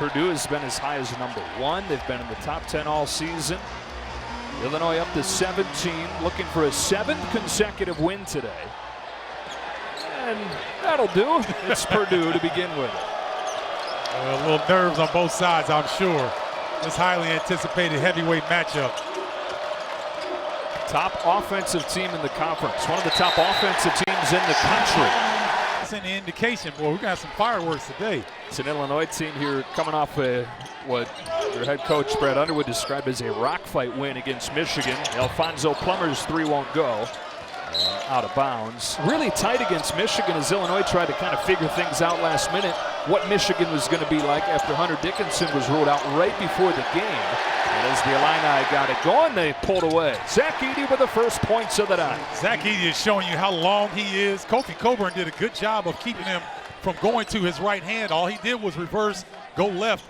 Purdue has been as high as #1. They've been in the top 10 all season. Illinois up to 17, looking for a 7th consecutive win today. And that'll do. It's Purdue to begin with. A little nerves on both sides, I'm sure. This highly anticipated heavyweight matchup. Top offensive team in the conference. One of the top offensive teams in the country. That's an indication, boy. We got some fireworks today. It's an Illinois team here coming off what their head coach Brad Underwood described as a rock fight win against Michigan. Alfonso Plummer's 3 won't go. Out of bounds. Really tight against Michigan as Illinois tried to kind of figure things out last minute. What Michigan was going to be like after Hunter Dickinson was ruled out right before the game. And as the Illini got it going, they pulled away. Zach Edey with the first points of the night. Zach Edey is showing you how long he is. Kofi Coburn did a good job of keeping him from going to his right hand. All he did was reverse, go left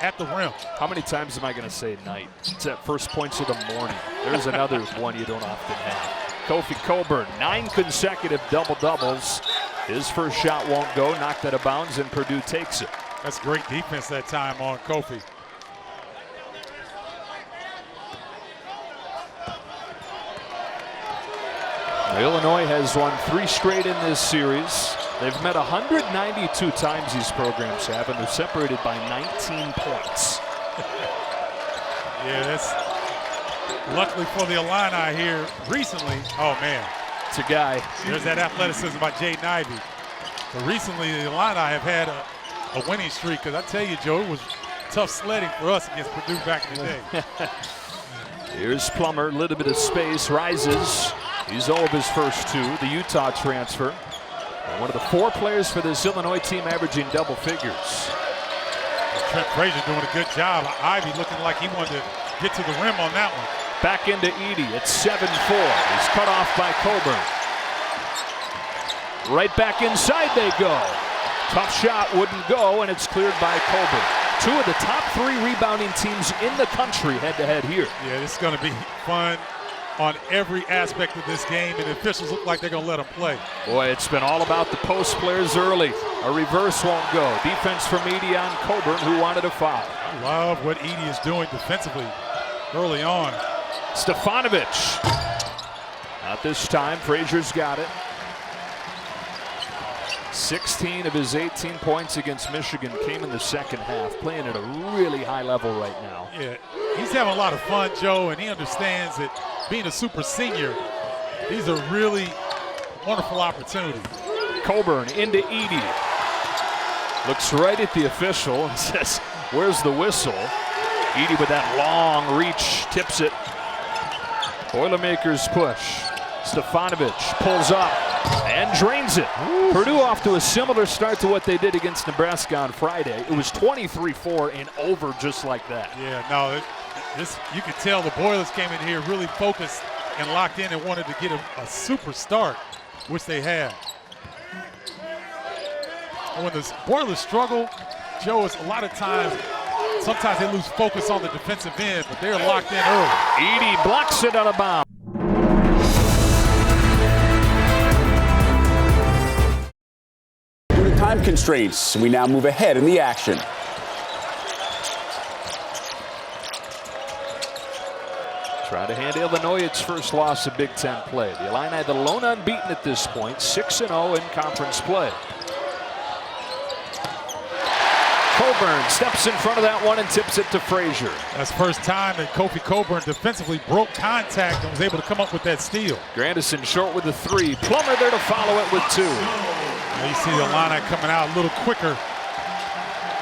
at the rim. How many times am I going to say night? It's at first points of the morning. There's another one you don't often have. Kofi Coburn, 9 consecutive double-doubles. His first shot won't go, knocked out of bounds, and Purdue takes it. That's great defense that time on Kofi. Illinois has won 3 straight in this series. They've met 192 times, these programs have, and they're separated by 19 points. Yeah, that's luckily for the Illini here recently. Oh, man. It's a guy. There's that athleticism by Jaden Ivey. But recently, the Illini have had a winning streak, because I tell you, Joe, it was tough sledding for us against Purdue back in the day. Here's Plummer, a little bit of space, rises. He's 0 of his first 2, the Utah transfer. And one of the 4 players for this Illinois team averaging double figures. Trent Frazier doing a good job. Ivey looking like he wanted to get to the rim on that one. Back into Edey, it's 7-4. He's cut off by Coburn. Right back inside they go. Tough shot, wouldn't go, and it's cleared by Coburn. 2 of the top 3 rebounding teams in the country head-to-head here. Yeah, this is going to be fun on every aspect of this game, and the officials look like they're going to let them play. Boy, it's been all about the post players early. A reverse won't go. Defense from Edey on Coburn, who wanted a foul. I love what Edey is doing defensively early on. Stefanovic. Not this time. Frazier's got it. 16 of his 18 points against Michigan came in the second half, playing at a really high level right now. Yeah, he's having a lot of fun, Joe, and he understands that being a super senior, these are really wonderful opportunities. Coburn into Edey. Looks right at the official and says, where's the whistle? Edey with that long reach, tips it. Boilermakers push. Stefanovic pulls up and drains it. Ooh. Purdue off to a similar start to what they did against Nebraska on Friday. It was 23-4 and over just like that. Yeah, no, you could tell the Boilers came in here really focused and locked in and wanted to get a super start, which they had. And when the Boilers struggle, Joe, it's a lot of times, sometimes they lose focus on the defensive end, but they're locked in early. Edey blocks it out of bounds. Due to time constraints, we now move ahead in the action. Try to hand Illinois its first loss of Big Ten play. The Illini the lone unbeaten at this point, 6-0 in conference play. Coburn steps in front of that one and tips it to Frazier. That's the first time that Kofi Coburn defensively broke contact and was able to come up with that steal. Grandison short with the 3. Plummer there to follow it with 2. Now you see the Illini coming out a little quicker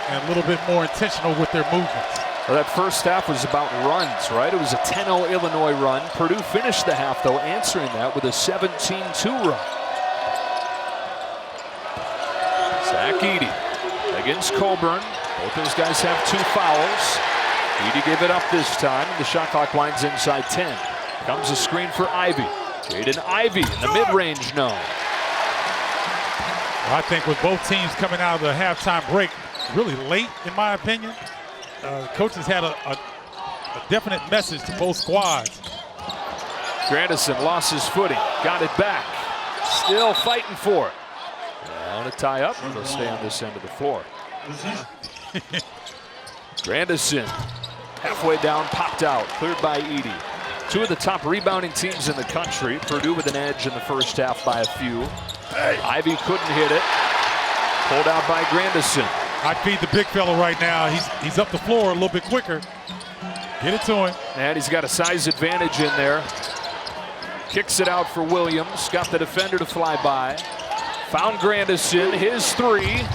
and a little bit more intentional with their movements. Well, that first half was about runs, right? It was a 10-0 Illinois run. Purdue finished the half, though, answering that with a 17-2 run. Zach Edey against Coburn. Both those guys have 2 fouls. Edey gave it up this time. The shot clock winds inside 10. Comes a screen for Ivey. Jaden Ivey in the mid-range, no. Well, I think with both teams coming out of the halftime break really late, in my opinion, coaches had a definite message to both squads. Grandison lost his footing, got it back, still fighting for it. Now to tie up, and they'll stay on this end of the floor. Grandison, halfway down, popped out, cleared by Edey. Two of the top rebounding teams in the country. Purdue with an edge in the first half by a few. Ivy couldn't hit it. Pulled out by Grandison. I'd feed the big fella right now. He's up the floor a little bit quicker. Get it to him. And he's got a size advantage in there. Kicks it out for Williams. Got the defender to fly by. Found Grandison. His three.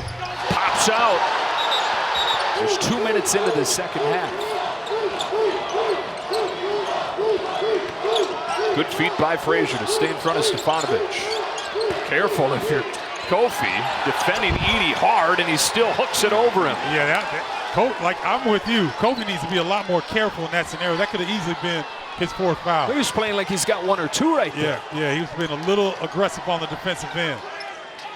Pops out. There's 2 minutes into the second half. Good feet by Frazier to stay in front of Stefanovic. Careful if you're Kofi, defending Edey hard, and he still hooks it over him. Yeah, like I'm with you. Kofi needs to be a lot more careful in that scenario. That could have easily been his fourth foul. He was playing like he's got one or two right there. Yeah, he's been a little aggressive on the defensive end.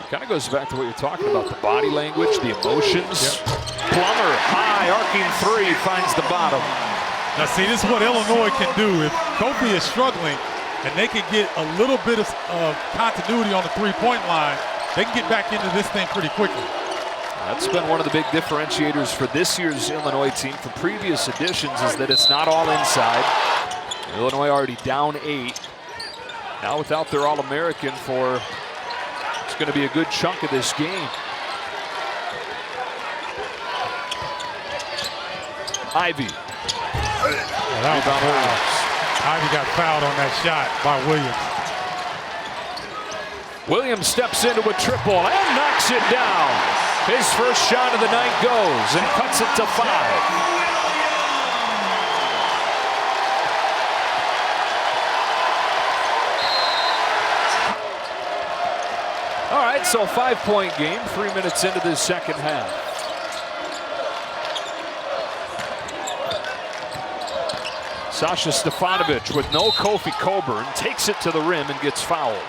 Kind of goes back to what you're talking about, the body language, the emotions. Yep. Plummer, high, arcing three, finds the bottom. Now see, this is what Illinois can do. If Kofi is struggling and they can get a little bit of continuity on the three-point line, they can get back into this thing pretty quickly. That's been one of the big differentiators for this year's Illinois team from previous editions, is that it's not all inside. Illinois already down 8. Now without their All-American for, it's going to be a good chunk of this game. Ivy. Ivy got fouled on that shot by Williams. Williams steps into a triple and knocks it down. His first shot of the night goes and cuts it to 5. All right, so 5-point game, 3 minutes into this second half. Sasha Stefanovic with no Kofi Coburn takes it to the rim and gets fouled.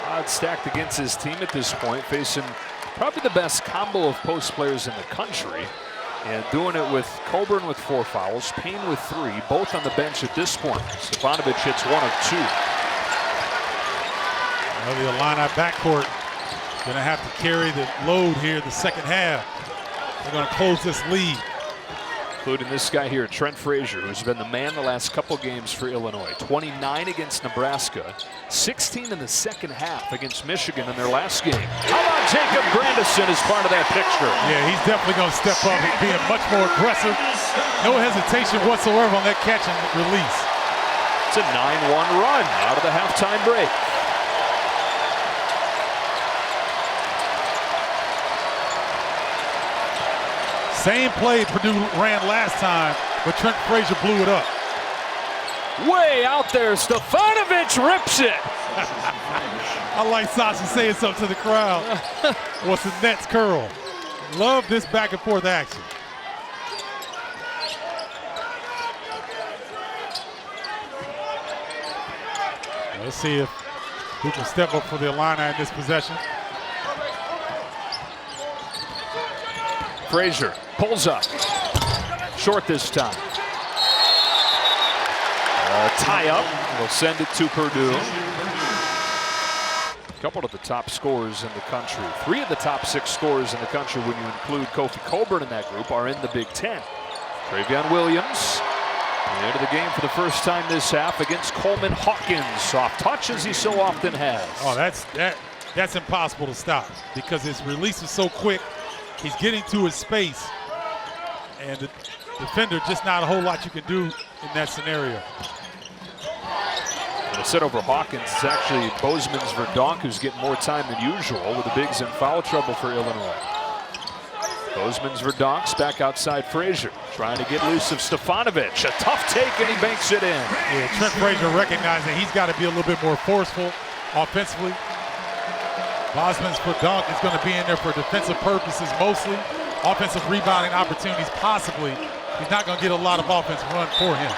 Odds stacked against his team at this point, facing probably the best combo of post players in the country. And doing it with Coburn with 4 fouls, Payne with 3, both on the bench at this point. Stefanovic hits 1 of 2. Well, the Illini backcourt going to have to carry the load here the second half. They're going to close this lead. Including this guy here, Trent Frazier, who's been the man the last couple games for Illinois. 29 against Nebraska, 16 in the second half against Michigan in their last game. How about Jacob Grandison as part of that picture? Yeah, he's definitely going to step up and being much more aggressive. No hesitation whatsoever on that catch and release. It's a 9-1 run out of the halftime break. Same play Purdue ran last time, but Trent Frazier blew it up. Way out there, Stefanovic rips it. I like Sasha saying something to the crowd. What's the Nets curl? Love this back and forth action. Let's see if who can step up for the Illini in this possession. Frazier pulls up. Short this time. Tie up. We'll send it to Purdue. A couple of the top scorers in the country. 3 of the top 6 scorers in the country, when you include Kofi Coburn in that group, are in the Big Ten. Travion Williams, into the game for the first time this half against Coleman Hawkins. Soft touch as he so often has. Oh, that's impossible to stop because his release is so quick. He's getting to his space, and the defender, just not a whole lot you can do in that scenario. And a set over Hawkins is actually Bozeman's Verdonk, who's getting more time than usual with the bigs in foul trouble for Illinois. Bozeman's Verdonks back outside Frazier, trying to get loose of Stefanovic. A tough take, and he banks it in. Yeah, Trent Frazier recognizing he's got to be a little bit more forceful offensively. Bozeman's Verdonk is going to be in there for defensive purposes mostly. Offensive rebounding opportunities possibly. He's not going to get a lot of offense run for him.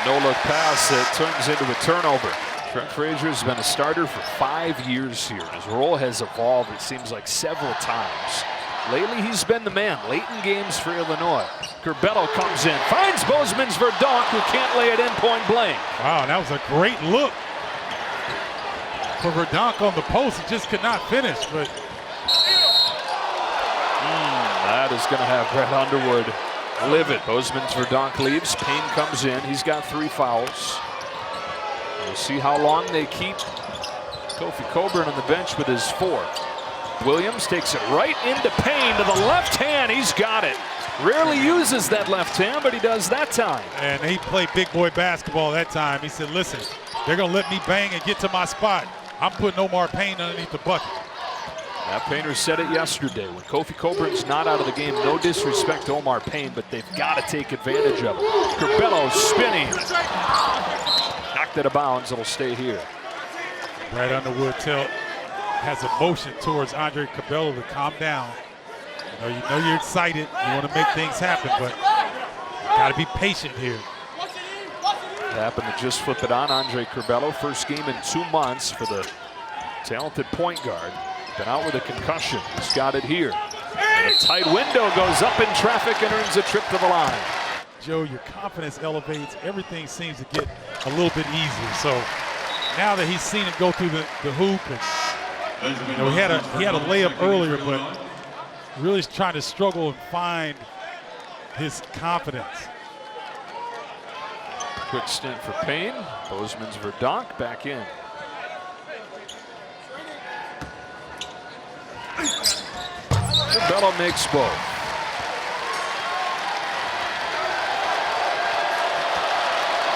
No-look pass that turns into a turnover. Trent Frazier has been a starter for 5 years here. His role has evolved, it seems like, several times. Lately, he's been the man late in games for Illinois. Curbelo comes in, finds Bozeman's Verdonk, who can't lay it in point blank. Wow, that was a great look for Verdonk on the post. He just could not finish, but that is going to have Brett Underwood livid. Bozeman's Verdonk leaves. Payne comes in. He's got 3 fouls. We'll see how long they keep Kofi Coburn on the bench with his 4th. Williams takes it right into Payne to the left hand. He's got it. Rarely uses that left hand, but he does that time. And he played big boy basketball that time. He said, listen, they're going to let me bang and get to my spot. I'm putting Omar Payne underneath the bucket. That Painter said it yesterday. When Kofi Coburn's not out of the game, no disrespect to Omar Payne, but they've got to take advantage of it. Curbelo spinning. Knocked out of bounds. It'll stay here. Brad Underwood has a motion towards Andre Curbelo to calm down. You know you're excited. You want to make things happen, but got to be patient here. Happened to just flip it on Andre Curbelo. First game in 2 months for the talented point guard. Been out with a concussion. He's got it here. And a tight window goes up in traffic and earns a trip to the line. Joe, your confidence elevates. Everything seems to get a little bit easier. So now that he's seen it go through the hoop, and you know, he had a layup earlier, but really trying to struggle and find his confidence. Quick stint for Payne. Bozeman's Verdonk back in. Curbelo makes both.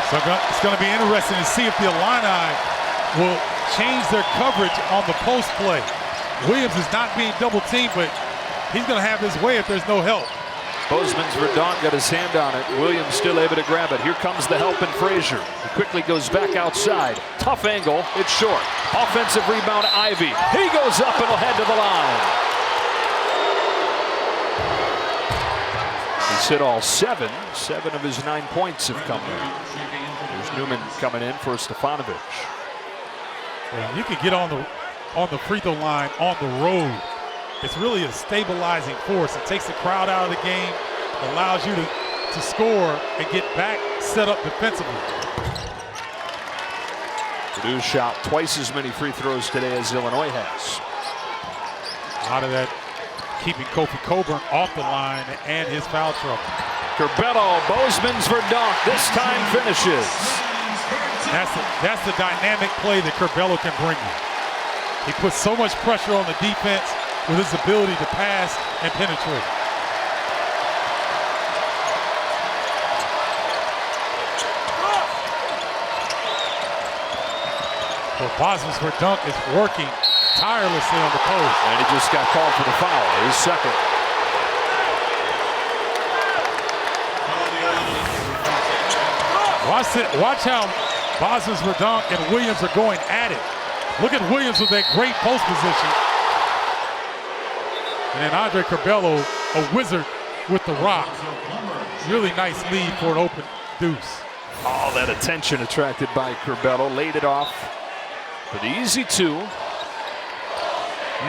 So it's going to be interesting to see if the Illini will change their coverage on the post play. Williams is not being double teamed, but he's going to have his way if there's no help. Bozeman's Verdonk got his hand on it. Williams still able to grab it. Here comes the help in Frazier. He quickly goes back outside. Tough angle. It's short. Offensive rebound, Ivy. He goes up and will head to the line. He's hit all 7. 7 of his 9 points have come in. There's Newman coming in for Stefanovic. Well, you can get on the free throw line on the road. It's really a stabilizing force. It takes the crowd out of the game, allows you to score and get back set up defensively. Purdue shot twice as many free throws today as Illinois has. A lot of that keeping Kofi Coburn off the line and his foul trouble. Curbelo, Bozeman's Verdonk, this time finishes. That's the dynamic play that Curbelo can bring you. He puts so much pressure on the defense with his ability to pass and penetrate. Well, Bozeman's Verdonk is working tirelessly on the post. And he just got called for the foul, his second. Watch how Bozeman's Verdonk and Williams are going at it. Look at Williams with that great post position. And then Andre Curbelo, a wizard with the rock. Really nice lead for an open deuce. All that attention attracted by Curbelo. Laid it off for the easy 2.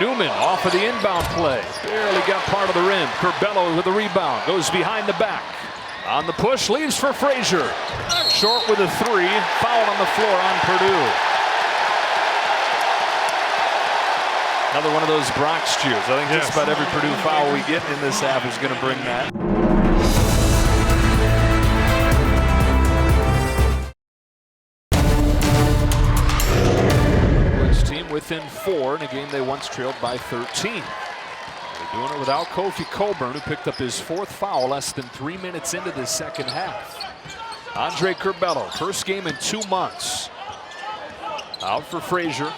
Newman off of the inbound play. Barely got part of the rim. Curbelo with the rebound. Goes behind the back. On the push, leaves for Frazier. Short with a 3. Foul on the floor on Purdue. Another one of those Bronx cheers. I think just about every Purdue foul we get in this half is going to bring that. Woods team within 4 in a game they once trailed by 13. They're doing it without Kofi Coburn, who picked up his 4th foul less than 3 minutes into the second half. Andre Curbelo, first game in 2 months. Out for Frazier.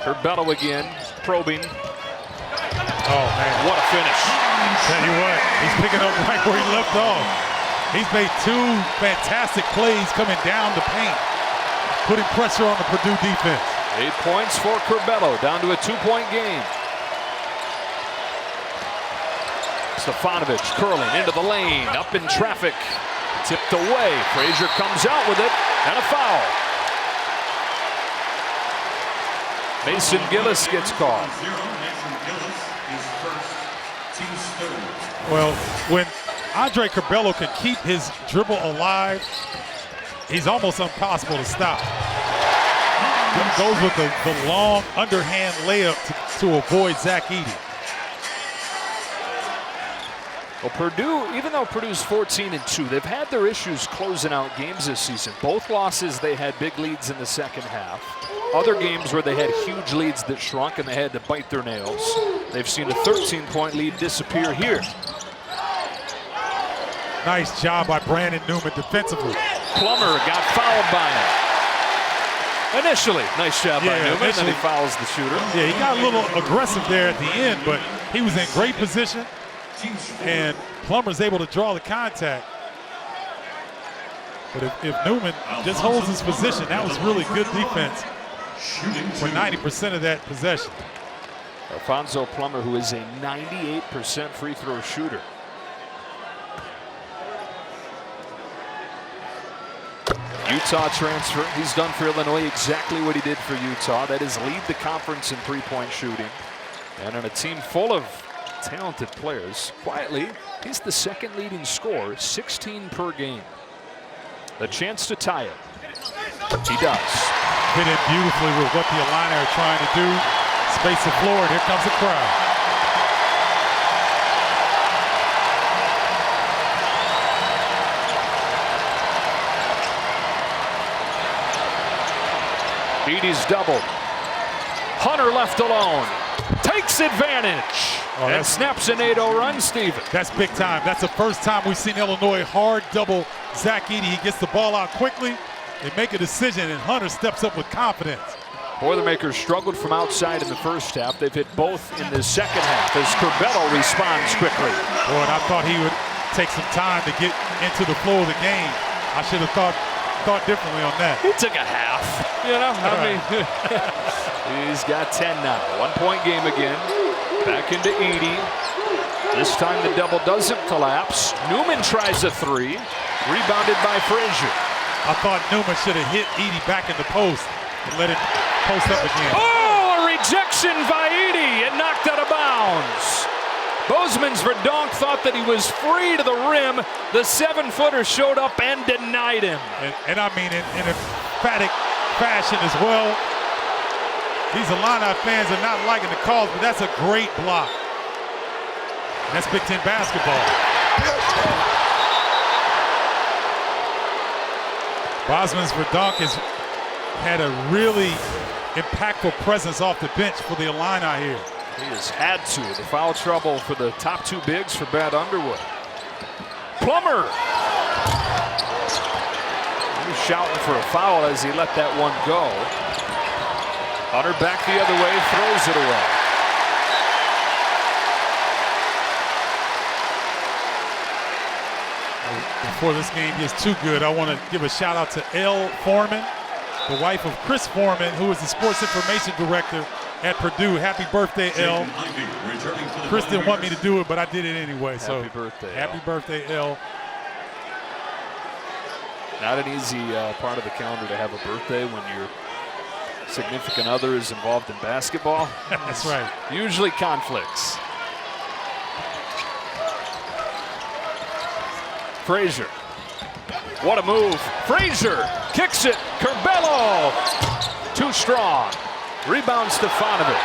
Curbelo again, probing. Oh, man. What a finish. Tell you what, he's picking up right where he left off. He's made 2 fantastic plays coming down the paint, putting pressure on the Purdue defense. 8 points for Curbelo, down to a 2-point game. Stefanovic curling into the lane, up in traffic, tipped away. Frazier comes out with it, and a foul. Mason Gillis gets caught. Well, when Andre Curbelo can keep his dribble alive, he's almost impossible to stop. He goes with the long underhand layup to avoid Zach Edey. Well, Purdue, even though Purdue's 14-2, they've had their issues closing out games this season. Both losses, they had big leads in the second half. Other games where they had huge leads that shrunk and they had to bite their nails. They've seen a 13-point lead disappear here. Nice job by Brandon Newman defensively. Plummer got fouled by him. Initially, nice job by Newman, and then he fouls the shooter. Yeah, he got a little aggressive there at the end, but he was in great position, and Plummer's able to draw the contact. But if Newman just holds his position, that was really good defense for 90% of that possession. Alfonso Plummer, who is a 98% free throw shooter. Utah transfer. He's done for Illinois exactly what he did for Utah. That is lead the conference in three-point shooting. And on a team full of talented players, quietly, he's the second leading scorer, 16 per game. A chance to tie it. He does. Fit in beautifully with what the Illini are trying to do. Space the floor, and here comes the crowd. Edey's doubled. Hunter left alone. Takes advantage. And snaps an 8-0 run, Steven. That's big time. That's the first time we've seen Illinois hard double Zach Edey. He gets the ball out quickly. They make a decision, and Hunter steps up with confidence. Boilermakers struggled from outside in the first half. They've hit both in the second half as Corbello responds quickly. Boy, and I thought he would take some time to get into the flow of the game. I should have thought differently on that. He took a half, you know. I mean, he's got 10 now. 1-point game again. Back into Edey. This time the double doesn't collapse. Newman tries a three. Rebounded by Frazier. I thought Newman should have hit Edey back in the post and let it post up again. Oh, a rejection by Edey. It knocked out of bounds. Bozeman's Verdonk thought that he was free to the rim. The 7-footer showed up and denied him. And I mean in emphatic fashion as well. These Illini fans are not liking the calls, but that's a great block. And that's Big Ten basketball. Bozeman's Verdonk has had a really impactful presence off the bench for the Illini here. He has had to. The foul trouble for the top two bigs for Brad Underwood. Plummer. He was shouting for a foul as he let that one go. Hunter back the other way, throws it away. Before this game gets too good, I want to give a shout out to Elle Foreman, the wife of Chris Foreman, who is the sports information director at Purdue. Happy birthday, Elle. Chris didn't want me to do it, but I did it anyway. So happy birthday, happy birthday, Elle. Not an easy part of the calendar to have a birthday when your significant other is involved in basketball. That's right. Usually conflicts. Frazier. What a move. Frazier kicks it. Corbello. Too strong. Rebound Stefanovic.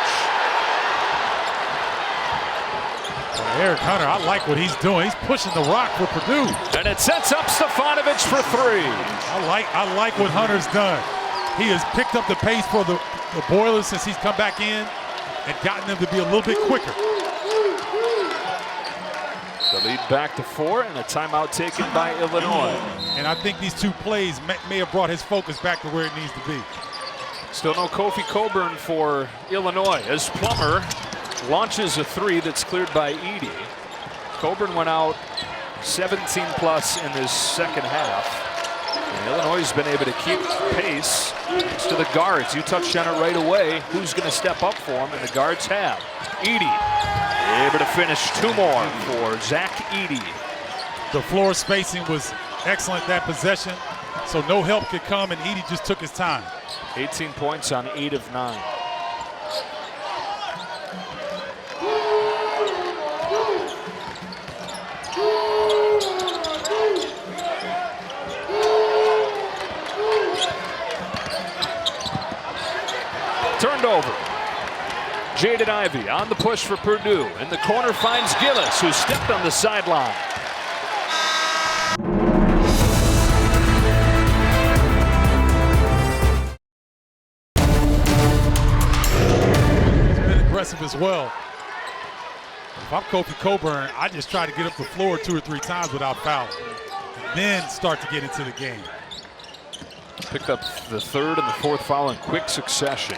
Eric Hunter, I like what he's doing. He's pushing the rock for Purdue. And it sets up Stefanovic for three. I like what Hunter's done. He has picked up the pace for the Boilers since he's come back in and gotten them to be a little bit quicker. The lead back to 4 and a timeout taken by Illinois. And I think these two plays may have brought his focus back to where it needs to be. Still no Kofi Coburn for Illinois as Plummer launches a three that's cleared by Edey. Coburn went out 17 plus in this second half. And Illinois has been able to keep pace to the guards. You touched on it right away. Who's going to step up for him? And the guards have. Edey able to finish 2 more for Zach Edey. The floor spacing was excellent that possession, so no help could come, and Edey just took his time. 18 points on 8 of 9. Turned over. Jaden Ivey on the push for Purdue. In the corner finds Gillis, who stepped on the sideline. He's been aggressive as well. If I'm Kofi Coburn, I just try to get up the floor 2 or 3 times without fouling, and then start to get into the game. Picked up the third and the fourth foul in quick succession.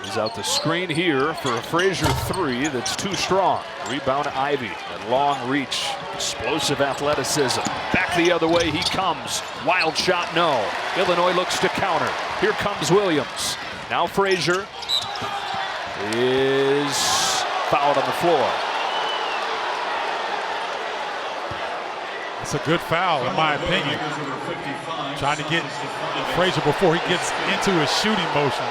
He's out the screen here for a Frazier 3 that's too strong. Rebound to Ivey. That long reach, explosive athleticism. Back the other way he comes. Wild shot, no. Illinois looks to counter. Here comes Williams. Now Frazier is fouled on the floor. It's a good foul, in my opinion. Trying to get Frazier before he gets into his shooting motion.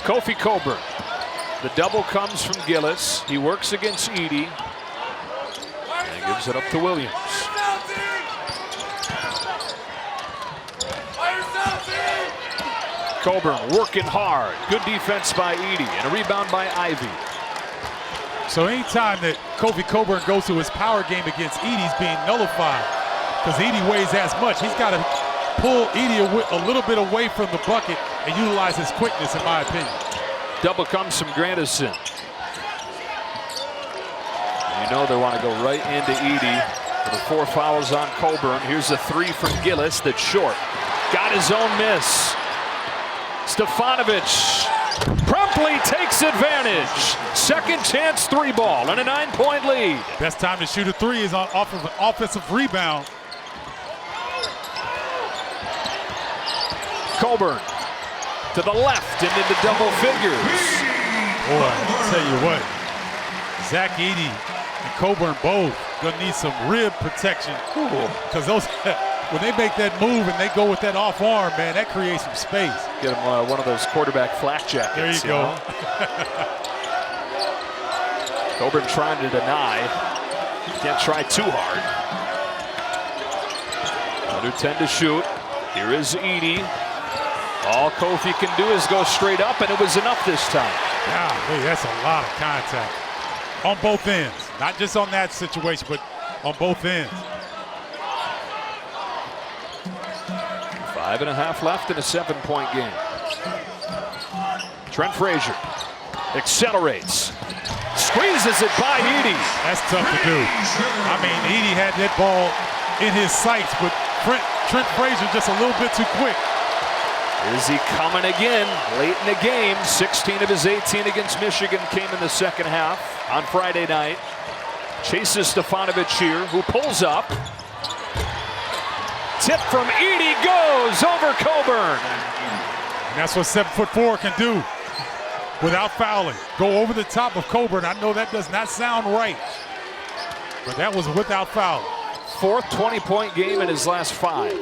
Kofi Coburn. The double comes from Gillis. He works against Edey. And he gives it up to Williams. Coburn working hard. Good defense by Edey and a rebound by Ivey. So anytime that Kofi Coburn goes to his power game against Edey, he's being nullified because Edey weighs as much. He's got to pull Edey a little bit away from the bucket and utilize his quickness, in my opinion. Double comes from Grandison. You know they want to go right into Edey for the 4 fouls on Coburn. Here's a 3 from Gillis that's short. Got his own miss. Stefanovic promptly takes advantage. Second chance 3 ball and a 9-point lead. Best time to shoot a 3 is off of an offensive rebound. Coburn to the left and into double figures. Boy, I'll tell you what, Zach Edey and Coburn both gonna need some rib protection because those when they make that move and they go with that off arm, man, that creates some space. Get him one of those quarterback flak jackets. There you go. Coburn trying to deny. Can't try too hard. Under 10 to shoot. Here is Edey. All Kofi can do is go straight up, and it was enough this time. Golly, that's a lot of contact on both ends. Not just on that situation, but on both ends. 5.5 left in a 7-point game. Trent Frazier accelerates. Squeezes it by Edey. That's tough to do. I mean, Edey had that ball in his sights, but Trent Frazier just a little bit too quick. Is he coming again late in the game? 16 of his 18 against Michigan came in the second half on Friday night. Chases Stefanovic here, who pulls up. Tip from Edey goes over Coburn. And that's what 7'4" can do without fouling. Go over the top of Coburn. I know that does not sound right, but that was without fouling. 4th 20-point game in his last 5.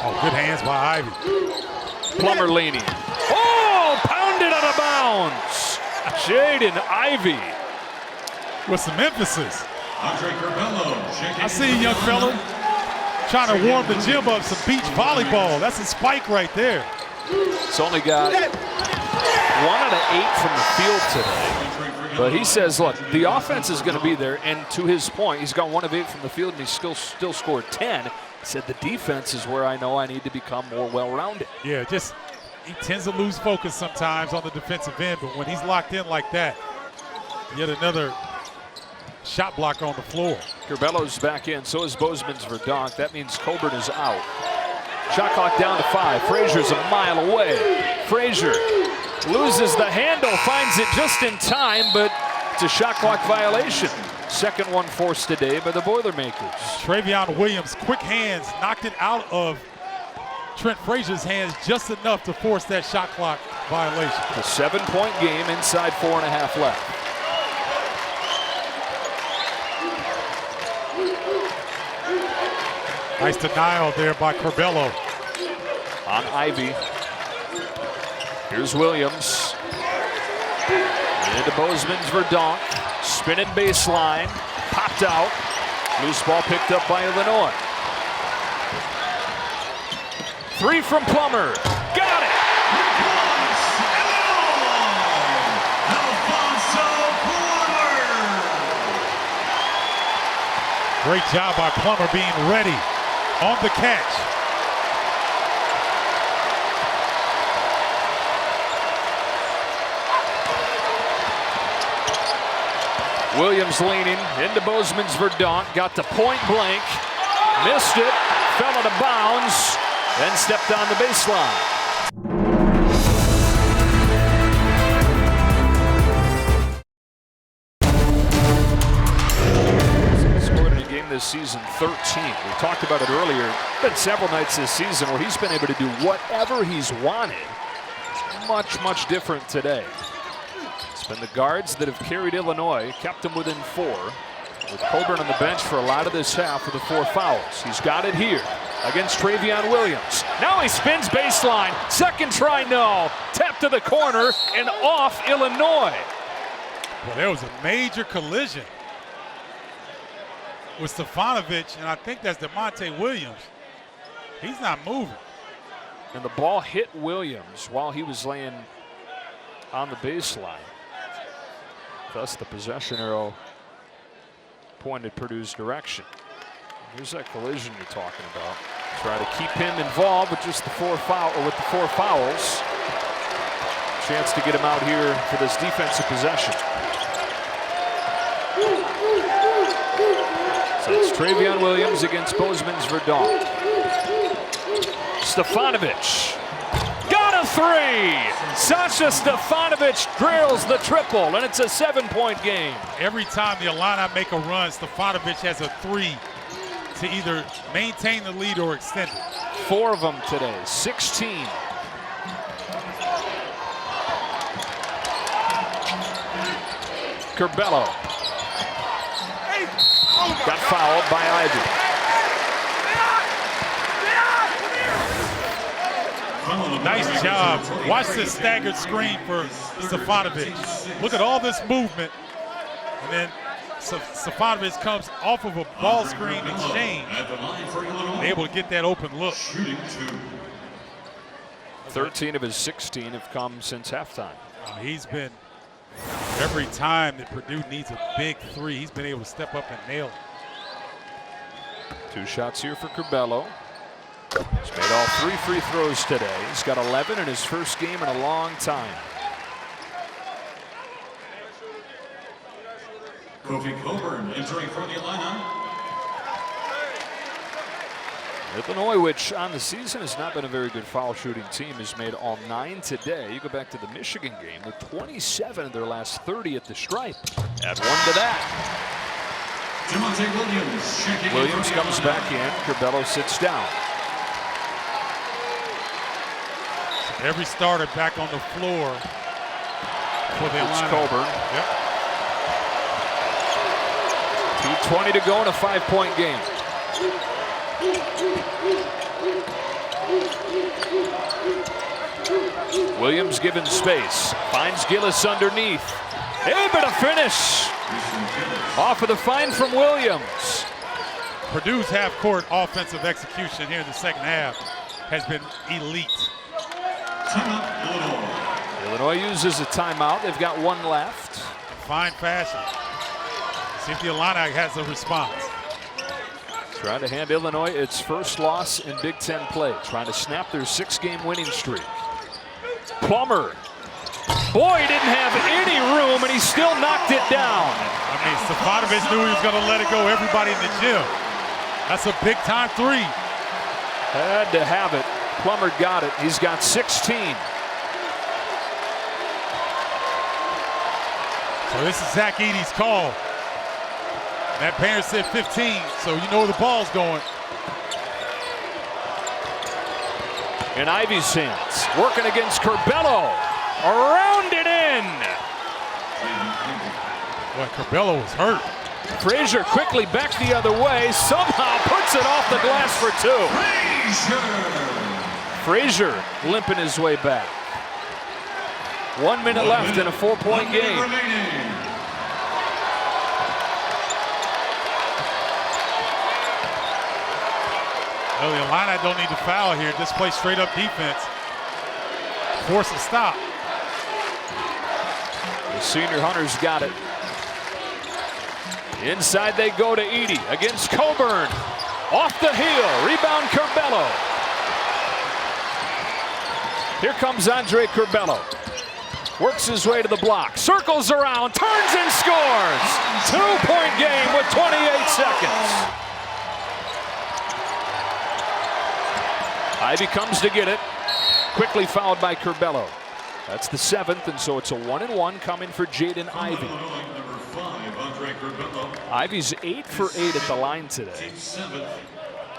Oh, good hands by Ivey. Plummer leaning. Oh, pounded out of bounds. Jaden Ivey. With some emphasis. I see a young fella trying to warm the gym up some beach volleyball. That's a spike right there. It's only got 1 out of 8 from the field today. But he says, look, the offense is going to be there. And to his point, he's got 1 of 8 from the field, and he still scored 10. He said the defense is where I know I need to become more well-rounded. Yeah, just he tends to lose focus sometimes on the defensive end. But when he's locked in like that, yet another shot block on the floor. Curbello's back in, so is Bozeman's Verdonk. That means Coburn is out. Shot clock down to 5. Frazier's a mile away. Frazier loses the handle, finds it just in time, but it's a shot clock violation. Second one forced today by the Boilermakers. Travion Williams, quick hands, knocked it out of Trent Frazier's hands just enough to force that shot clock violation. A 7-point game inside 4.5 left. Nice denial there by Curbello. On Ivey. Here's Williams. Into Bozeman's Verdonk. Spinning baseline. Popped out. Loose ball picked up by Illinois. 3 from Plummer. Got it! Great job by Plummer being ready on the catch. Williams leaning into Bozeman's Verdonk. Got to point blank. Missed it. Fell out of bounds. Then stepped on the baseline. This season 13. We talked about it earlier. Been several nights this season where he's been able to do whatever he's wanted. It's much different today. It's been the guards that have carried Illinois, kept them within 4. With Coburn on the bench for a lot of this half with the 4 fouls. He's got it here against Travion Williams. Now he spins baseline. Second try, no. Tap to the corner and off Illinois. Well, there was a major collision with Stefanovic, and I think that's DeMonte Williams. He's not moving. And the ball hit Williams while he was laying on the baseline. Thus the possession arrow pointed Purdue's direction. Here's that collision you're talking about. Try to keep him involved with just the 4 fouls. Chance to get him out here for this defensive possession. So it's Travion Williams against Bozeman's Verdonk. Stefanovic got a 3. Sasha Stefanovic drills the triple, and it's a 7-point game. Every time the Illini make a run, Stefanovic has a 3 to either maintain the lead or extend it. 4 of them today, 16. Curbelo. Got fouled by Ivy. Nice job. Watch this staggered screen for Stefanovic. Look at all this movement. And then Stefanovic comes off of a ball screen exchange. Able to get that open look. 13 of his 16 have come since halftime. He's been, every time that Purdue needs a big 3, he's been able to step up and nail it. 2 shots here for Curbelo. He's made all 3 free throws today. He's got 11 in his first game in a long time. Kofi Coburn entering for the Illini. Illinois, which on the season has not been a very good foul shooting team, has made all 9 today. You go back to the Michigan game with 27 of their last 30 at the stripe. Add 1 to that. Williams comes back in. Curbelo sits down. Every starter back on the floor for the Illini. Coburn. Yep. 2:20 to go in a 5-point game. Williams given space. Finds Gillis underneath. Able to finish. Off of the find from Williams. Purdue's half-court offensive execution here in the second half has been elite. Illinois uses a timeout. They've got 1 left. Fine fashion. See if the Illini has a response. Trying to hand Illinois its first loss in Big Ten play. Trying to snap their 6-game winning streak. Plummer. Boy, he didn't have any room, and he still knocked it down. I mean, Stefanovic knew he was going to let it go. Everybody in the gym. That's a big-time 3. Had to have it. Plummer got it. He's got 16. So this is Zach Edey's call. That parent said 15, so you know where the ball's going. In Ivy's hands, working against Curbelo. Around it in. Boy, Curbelo was hurt. Frazier quickly back the other way. Somehow puts it off the glass for 2. Frazier limping his way back. 1 minute left in a 4-point game. Well, the Illini don't need to foul here. Just play straight up defense. Force a stop. The senior Hunters got it. Inside they go to Edey against Coburn. Off the heel, rebound Curbelo. Here comes Andre Curbelo. Works his way to the block, circles around, turns and scores. 2-point game with 28 seconds. Ivey comes to get it. Quickly fouled by Curbelo. That's the 7th, and so it's a 1-and-1 coming for Jaden Ivey. Ivey's 8 for 8 at the line today.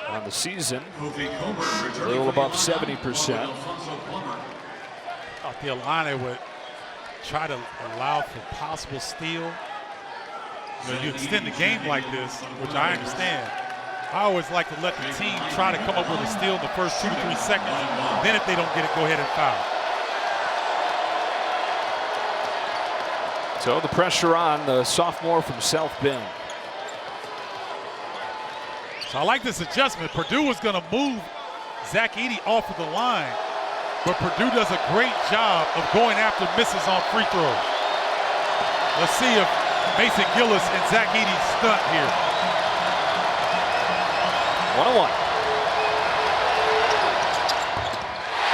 On the season, a little above 70%. Thought the Illini would try to allow for possible steal. When you extend the game like this, which I understand, I always like to let the team try to come up with a steal in the first 2 to 3 seconds. Then if they don't get it, go ahead and foul. So the pressure on the sophomore from South Bend. So I like this adjustment. Purdue was going to move Zach Edey off of the line, but Purdue does a great job of going after misses on free throws. Let's see if Mason Gillis and Zach Edey stunt here. 1-on-1.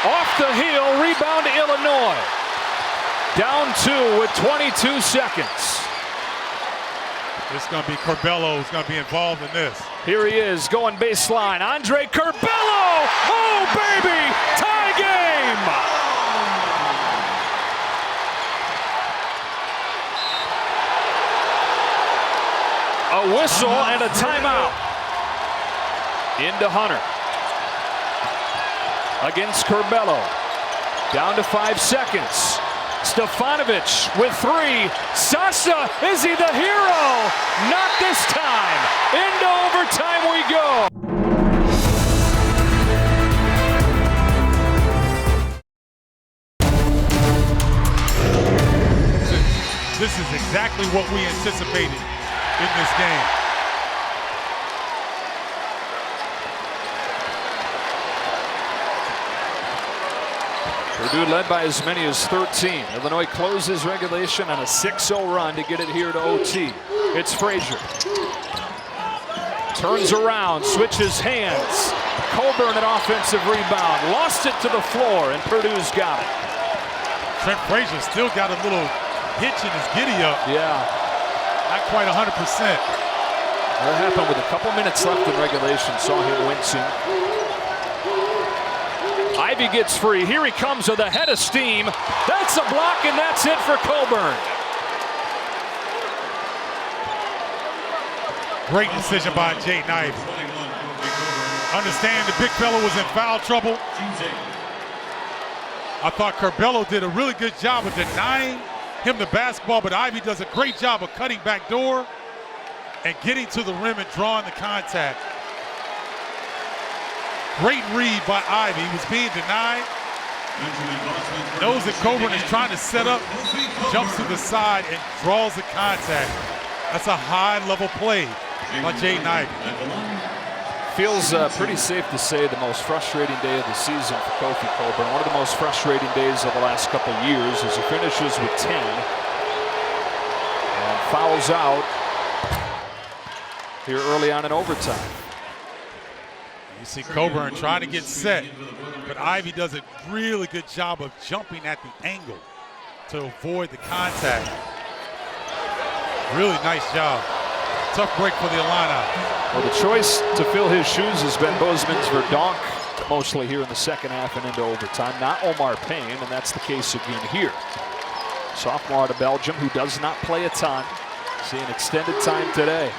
Off the heel, rebound to Illinois. Down 2 with 22 seconds. It's going to be Curbelo who's going to be involved in this. Here he is going baseline. Andre Curbelo! Oh, baby! Tie game! A whistle and a timeout. Into Hunter. Against Curbelo. Down to 5 seconds. Stefanovic with 3. Sasha, is he the hero? Not this time. Into overtime we go. This is exactly what we anticipated in this game. Purdue led by as many as 13. Illinois closes regulation on a 6-0 run to get it here to OT. It's Frazier. Turns around, switches hands. Coburn an offensive rebound. Lost it to the floor, and Purdue's got it. Trent Frazier still got a little hitch in his giddy-up. Yeah. Not quite 100%. That happened with a couple minutes left in regulation. Saw him wincing. Ivey gets free. Here he comes with a head of steam. That's a block, and that's it for Coburn. Great decision by Jaden Ivey. Understand the big fella was in foul trouble. I thought Curbelo did a really good job of denying him the basketball, but Ivey does a great job of cutting back door and getting to the rim and drawing the contact. Great read by Ivey. He was being denied. Knows that Coburn is trying to set up, jumps to the side and draws the contact. That's a high-level play by Jaden Ivey. Feels pretty safe to say the most frustrating day of the season for Kofi Coburn. One of the most frustrating days of the last couple of years as he finishes with 10 and fouls out here early on in overtime. You see Coburn trying to get set, but Ivey does a really good job of jumping at the angle to avoid the contact. Really nice job. Tough break for the Illini. Well, the choice to fill his shoes has been Bozeman's Verdonk, mostly here in the second half and into overtime, not Omar Payne, and that's the case again here. Sophomore out of Belgium who does not play a ton. Seeing extended time today.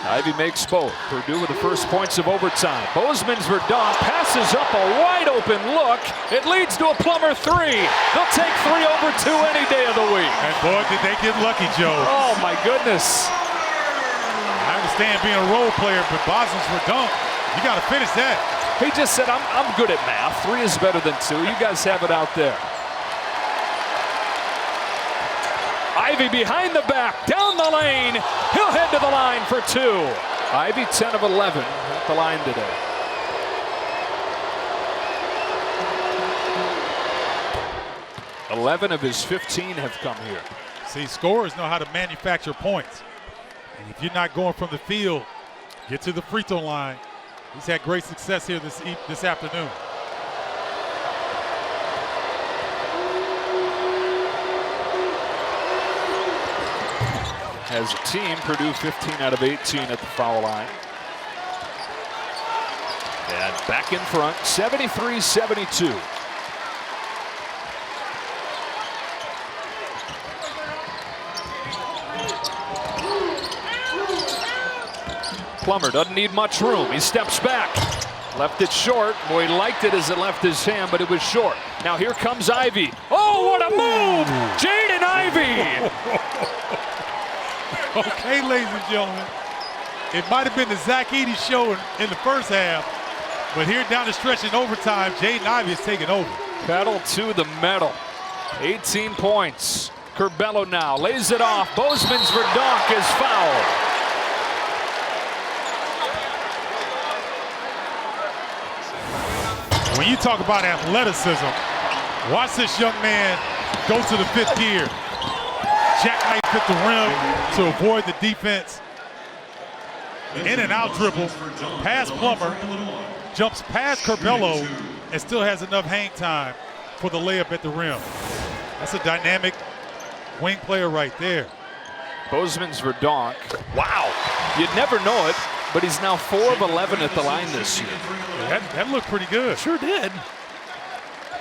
Ivey makes both. Purdue with the first points of overtime. Bozeman's Verdonk passes up a wide open look. It leads to a Plummer 3. They'll take 3 over 2 any day of the week. And boy, did they get lucky, Joe. Oh my goodness. I understand being a role player, but Bozeman's Verdonk, you got to finish that. He just said, I'm good at math. 3 is better than 2. You guys have it out there. Ivy behind the back, down the lane. He'll head to the line for 2. Ivy 10 of 11 at the line today. .11 of his 15 have come here. See, scorers know how to manufacture points. And if you're not going from the field, get to the free throw line. He's had great success here this afternoon. As a team, Purdue 15 out of 18 at the foul line. And back in front, 73-72. Plummer doesn't need much room. He steps back. Left it short. Boy, he liked it as it left his hand, but it was short. Now here comes Ivy. Oh, what a move! Jaden Ivy! Okay, ladies and gentlemen. It might have been the Zach Edey show in the first half, but here down the stretch in overtime, Jaden Ivy is taking over. Pedal to the metal. 18 points. Curbelo now lays it off. Bozeman's Verdonk is fouled. When you talk about athleticism, watch this young man go to the 5th gear. Jackknife at the rim to avoid the defense. In and out dribble, past Plummer, jumps past Curbelo, and still has enough hang time for the layup at the rim. That's a dynamic wing player right there. Bozeman's Verdonk. Wow. You'd never know it, but he's now 4 of 11 at the line this year. That looked pretty good. Sure did.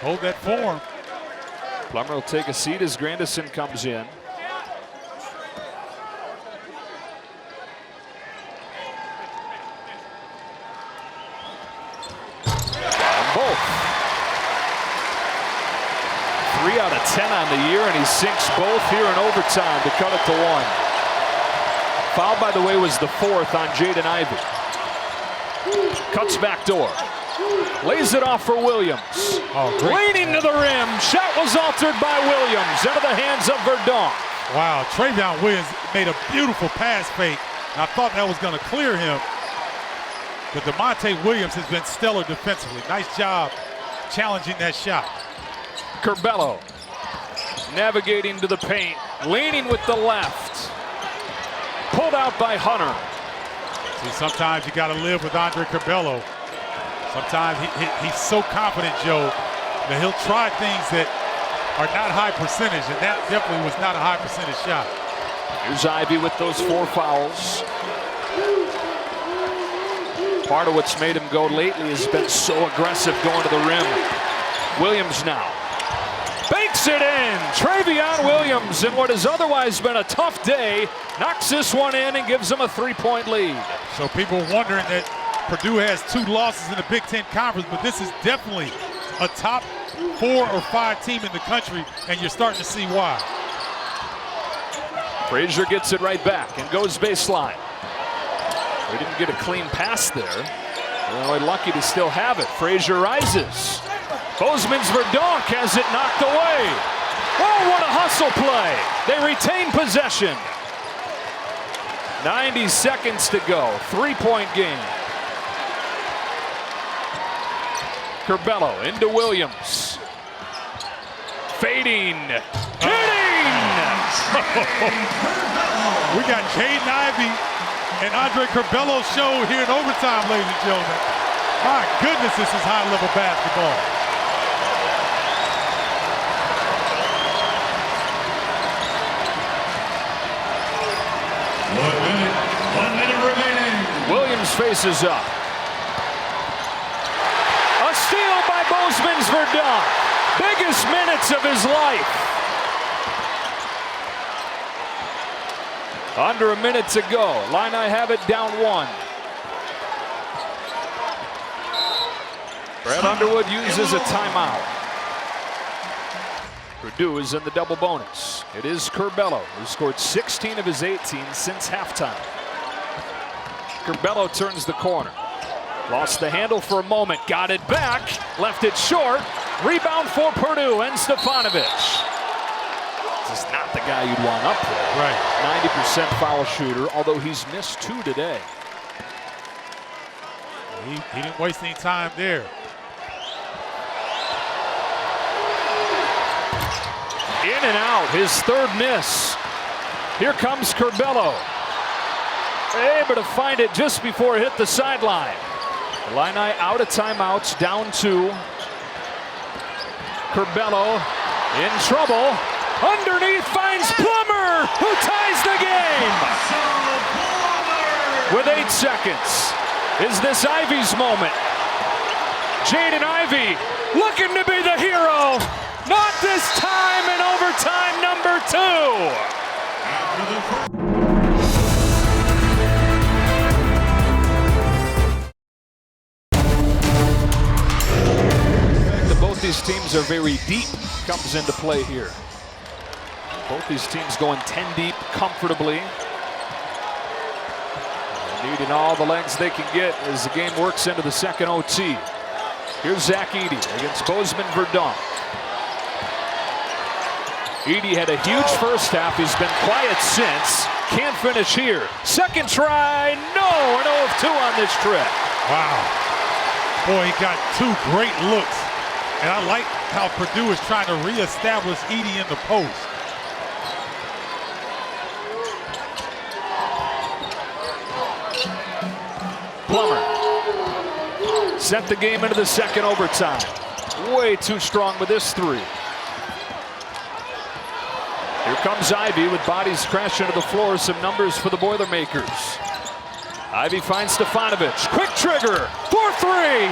Hold that form. Plummer will take a seat as Grandison comes in. Both. 3 out of 10 on the year, and he sinks both here in overtime to cut it to 1. Foul, by the way, was the 4th on Jaden Ivy. Cuts back door. Lays it off for Williams. Oh, great. Leaning to the rim. Shot was altered by Williams. Out of the hands of Verdonk. Wow, Travion Williams made a beautiful pass fake. And I thought that was going to clear him. But DeMonte Williams has been stellar defensively. Nice job challenging that shot. Curbelo navigating to the paint. Leaning with the left. Pulled out by Hunter. See, sometimes you got to live with Andre Curbelo. Sometimes he's so confident, Joe, that he'll try things that are not high percentage, and that definitely was not a high percentage shot. Here's Ivy with those 4 fouls. Part of what's made him go lately has been so aggressive going to the rim. Williams now. Banks it in. Travion Williams, in what has otherwise been a tough day, knocks this one in and gives them a 3-point lead. So people wondering that Purdue has 2 losses in the Big Ten Conference, but this is definitely a top 4 or 5 team in the country, and you're starting to see why. Frazier gets it right back and goes baseline. They didn't get a clean pass there. They're only lucky to still have it. Frazier rises. Bozeman's Verdonk has it knocked away. Oh, what a hustle play. They retain possession. 90 seconds to go. 3-point game. Curbelo into Williams. Fading. Hitting! We got Jaden Ivy and Andre Curbelo show here in overtime, ladies and gentlemen. My goodness, this is high-level basketball. One minute remaining. Williams faces up. A steal by Bozeman's Verdonk. Biggest minutes of his life. Under a minute to go. Illini have it down 1. Brad Underwood uses a timeout. Purdue is in the double bonus. It is Curbelo, who scored 16 of his 18 since halftime. Curbelo turns the corner. Lost the handle for a moment, got it back, left it short. Rebound for Purdue and Stefanovic. Just not the guy you'd want up there. Right. 90% foul shooter, although he's missed 2 today. He didn't waste any time there. In and out, his 3rd miss. Here comes Curbelo. Able to find it just before it hit the sideline. Illini out of timeouts, down 2. Curbelo in trouble. Underneath finds Plummer, who ties the game. With 8 seconds. Is this Ivy's moment? Jaden Ivey looking to be the hero. Not this time in overtime number 2. Both these teams are very deep, comes into play here. Both these teams going 10 deep comfortably. Needing all the legs they can get as the game works into the second OT. Here's Zach Edey against Bozeman Verdonk. Edey had a huge first half. He's been quiet since. Can't finish here. Second try, no, an 0 of 2 on this trip. Wow. Boy, he got 2 great looks. And I like how Purdue is trying to reestablish Edey in the post. Plummer sent the game into the second overtime. Way too strong with this 3. Here comes Ivey with bodies crashing to the floor. Some numbers for the Boilermakers. Ivey finds Stefanovic. Quick trigger for 3.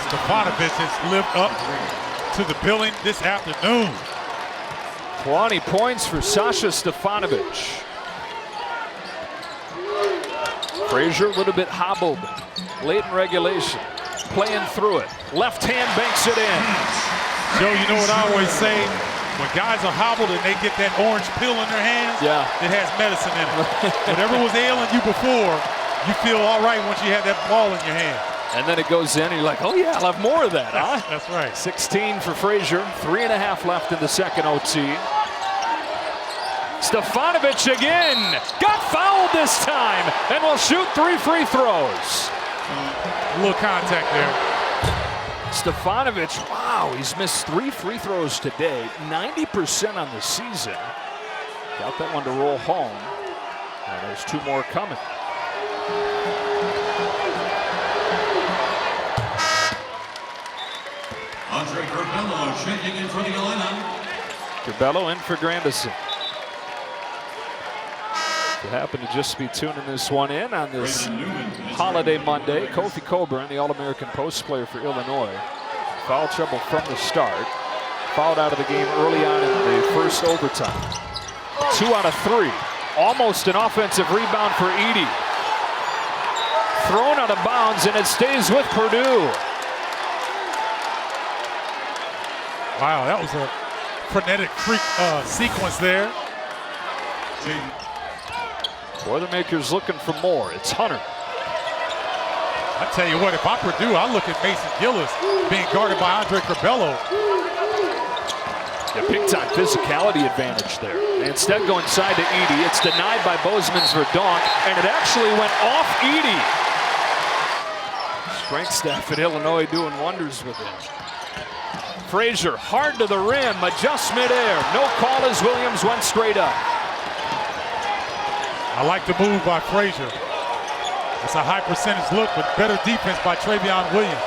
Stefanovic has lived up to the billing this afternoon. 20 points for Sasha Stefanovic. Frazier a little bit hobbled late in regulation. Playing through it. Left hand banks it in. Joe, you know what I always say? When guys are hobbled and they get that orange pill in their hands, it has medicine in it. Whatever was ailing you before, you feel all right once you have that ball in your hand. And then it goes in and you're like, oh yeah, I'll have more of that, huh? That's right. 16 for Frazier, 3.5 left in the second OT. Stefanovic again, got fouled this time, and will shoot 3 free throws. A little contact there. Stefanovic, wow, he's missed 3 free throws today, 90% on the season. Got that one to roll home. And there's 2 more coming. Andre Curbelo checking in for the Illini. Curbelo in for Grandison. If you happen to just be tuning this one in on this holiday Monday, Kofi Coburn, the All-American post player for Illinois, foul trouble from the start. Fouled out of the game early on in the first overtime. 2 out of 3. Almost an offensive rebound for Edey. Thrown out of bounds, and it stays with Purdue. Wow, that was a frenetic freak sequence there. Boilermakers looking for more. It's Hunter. I tell you what, if I'm Purdue, I look at Mason Gillis being guarded by Andre Curbelo. Yeah, big-time physicality advantage there. They instead go inside to Edey. It's denied by Bozeman's Verdonk, and it actually went off Edey. Strength staff at Illinois doing wonders with him. Frazier, hard to the rim, adjusts midair. No call as Williams went straight up. I like the move by Frazier. It's a high percentage look, but better defense by Travion Williams.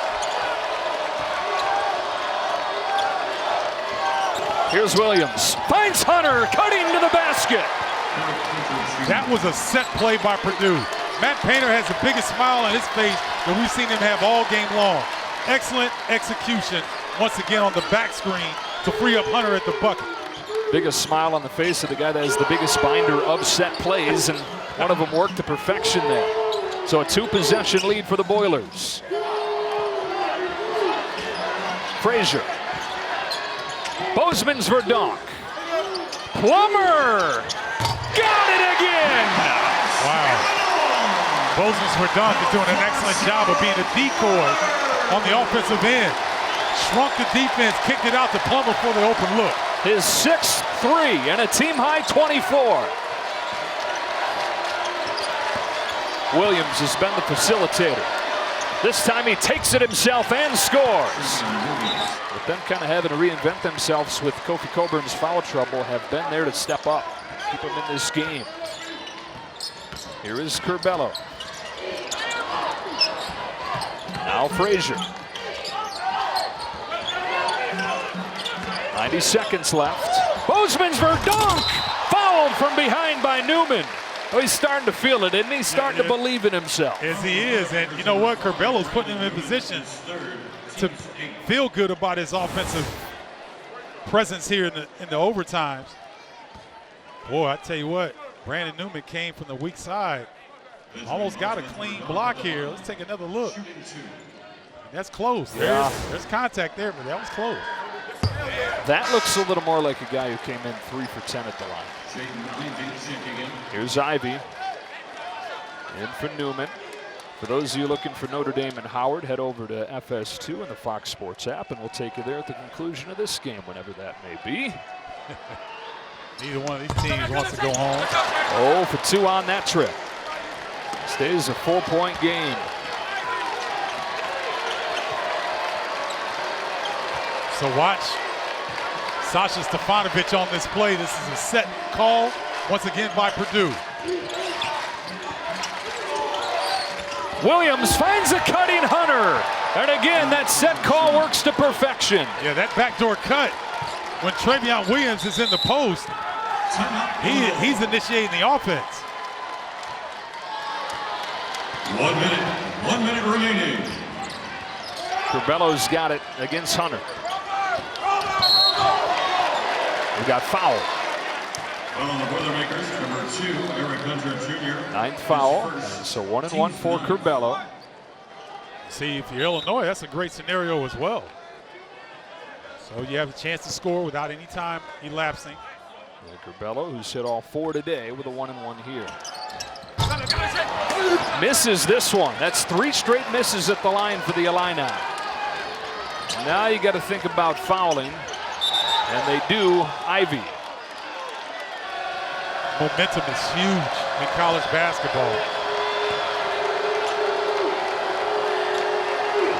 Here's Williams, finds Hunter, cutting to the basket. That was a set play by Purdue. Matt Painter has the biggest smile on his face that we've seen him have all game long. Excellent execution, once again on the back screen to free up Hunter at the bucket. Biggest smile on the face of the guy that has the biggest binder of set plays, and one of them worked to perfection there. So a 2-possession lead for the Boilers. Frazier. Bozeman's Verdonk. Plummer! Got it again! Wow. Bozeman's Verdonk is doing an excellent job of being a decoy on the offensive end. Shrunk the defense, kicked it out to Plummer for the open look. His 6th three and a team-high 24. Williams has been the facilitator. This time he takes it himself and scores. But them kind of having to reinvent themselves with Kofi Coburn's foul trouble have been there to step up, keep him in this game. Here is Curbelo. Now Frazier. 90 seconds left. Bozeman's for dunk! Fouled from behind by Newman. Oh, he's starting to feel it, isn't he? Starting to believe in himself. Yes, he is. And you know what? Curbelo's putting him in position to feel good about his offensive presence here in the overtimes. Boy, I tell you what, Brandon Newman came from the weak side. Almost got a clean block here. Let's take another look. That's close. Yeah. There's contact there, but that was close. That looks a little more like a guy who came in 3 for 10 at the line. Here's Ivy. In for Newman. For those of you looking for Notre Dame and Howard, head over to FS2 in the Fox Sports app, and we'll take you there at the conclusion of this game, whenever that may be. Neither one of these teams wants to go home. 0 for 2 on that trip. Stays a 4-point game. So watch Sasha Stefanovic on this play. This is a set call once again by Purdue. Williams finds a cutting Hunter. And again, that set call works to perfection. Yeah, that backdoor cut, when Travion Williams is in the post, he's initiating the offense. 1 minute remaining. Curbelo's got it against Hunter. We got foul. On the Boilermakers, number 2, Eric Hunter Jr. 9th foul, and so 1-1 for Curbelo. See, if you're Illinois, that's a great scenario as well. So you have a chance to score without any time elapsing. Curbelo, who's hit all 4 today, with a 1-1 here. Misses this one. That's 3 straight misses at the line for the Illini. Now you got to think about fouling, and they do. Ivy. Momentum is huge in college basketball.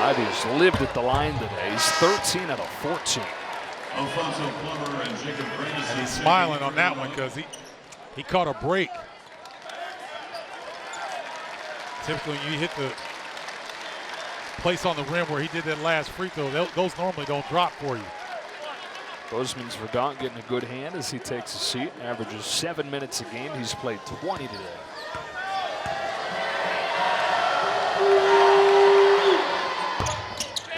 Ivy's lived at the line today. He's 13 out of 14. Alfonso Plummer and Jacob Brandis. And he's smiling on that one because he caught a break. Typically, when you hit the place on the rim where he did that last free throw, those normally don't drop for you. Bozeman's Verdonk getting a good hand as he takes a seat. Averages 7 minutes a game. He's played 20 today.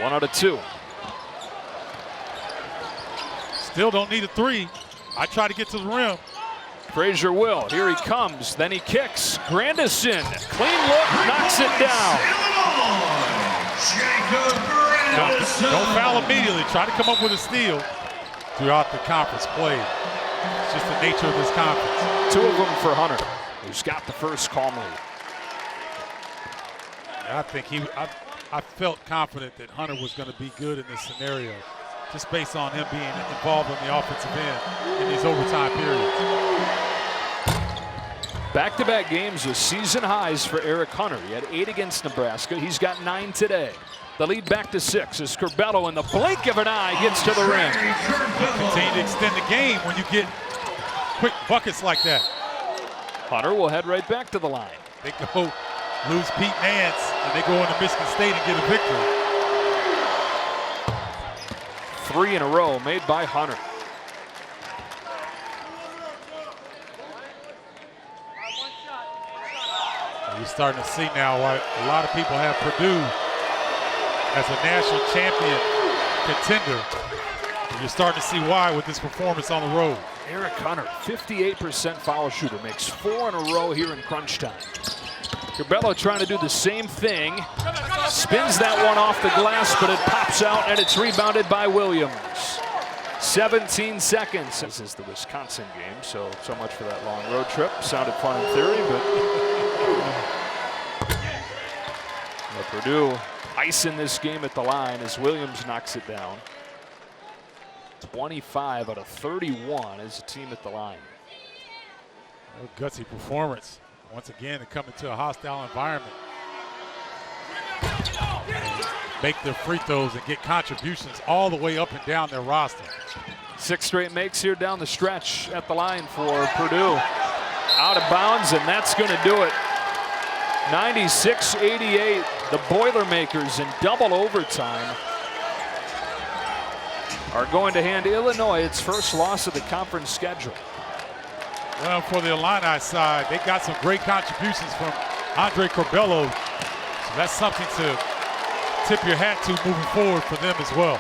One out of 2. Still don't need a 3. I try to get to the rim. Frazier will. Here he comes. Then he kicks. Grandison. Clean look. Knocks it down. Don't foul immediately. Try to come up with a steal throughout the conference play. It's just the nature of this conference. 2 of them for Hunter, who's got the first calmly. I think I felt confident that Hunter was going to be good in this scenario, just based on him being involved in the offensive end in these overtime periods. Back-to-back games with season highs for Eric Hunter. He had 8 against Nebraska. He's got 9 today. The lead back to 6 as Curbelo in the blink of an eye gets to the rim. Continue to extend the game when you get quick buckets like that. Hunter will head right back to the line. They go lose Pete Nance and they go into Michigan State and get a victory. 3 in a row made by Hunter. You're starting to see now why a lot of people have Purdue as a national champion contender. And you're starting to see why with this performance on the road. Eric Hunter, 58% foul shooter, makes 4 in a row here in crunch time. Curbelo trying to do the same thing. Spins that one off the glass, but it pops out, and it's rebounded by Williams. 17 seconds. This is the Wisconsin game, so much for that long road trip. Sounded fun in theory, but Purdue icing this game at the line as Williams knocks it down. 25 out of 31 as a team at the line. A gutsy performance. Once again, to come into a hostile environment. Make their free throws and get contributions all the way up and down their roster. 6 straight makes here down the stretch at the line for Purdue. Out of bounds, and that's going to do it. 96-88, the Boilermakers in double overtime are going to hand Illinois its first loss of the conference schedule. Well, for the Illini side, they got some great contributions from Andre Corbello. So that's something to tip your hat to moving forward for them as well.